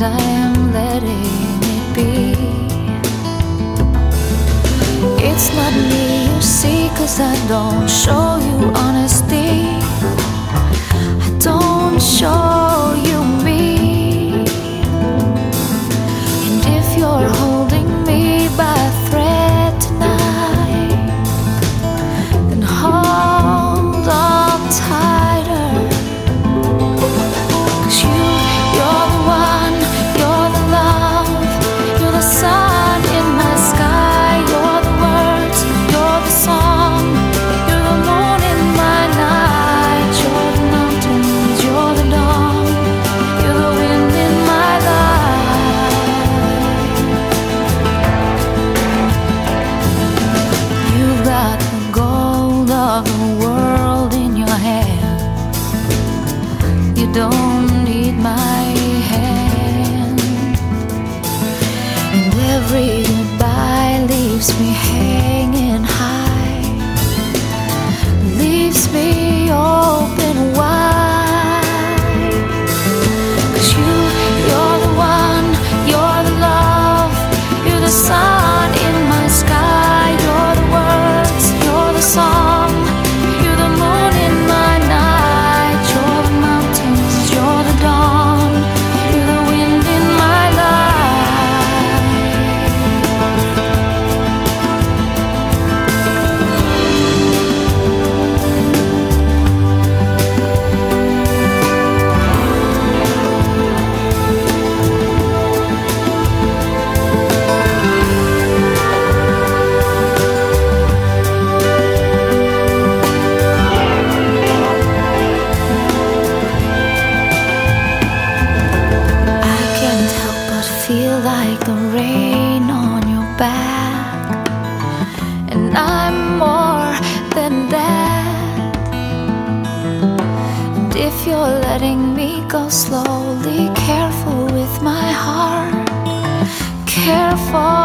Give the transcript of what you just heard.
I am letting it be. It's not me you see, 'cause I don't show you honesty. I don't show you me. And if you're holding me by a thread tonight, then hold on tighter. 'Cause you're the one, you're the love, you're the sun in my sky, you're the words, you're the song, you're the moon in my night, you're the mountains, you're the dawn, you're the wind in my life. You've got the gold of the world in your hand. You don't need my hand. And every goodbye leaves me hanging high, leaves me open wide. 'Cause you're the one, you're the love, you're the sun in my sky, you're the words, you're the song, you're the moon in my night, you're the mountains, you're the dawn, you're the wind in my life. I can't help but feel like the rain on your back, and I'm more than that. And if you're letting me go slowly, careful with my heart, careful.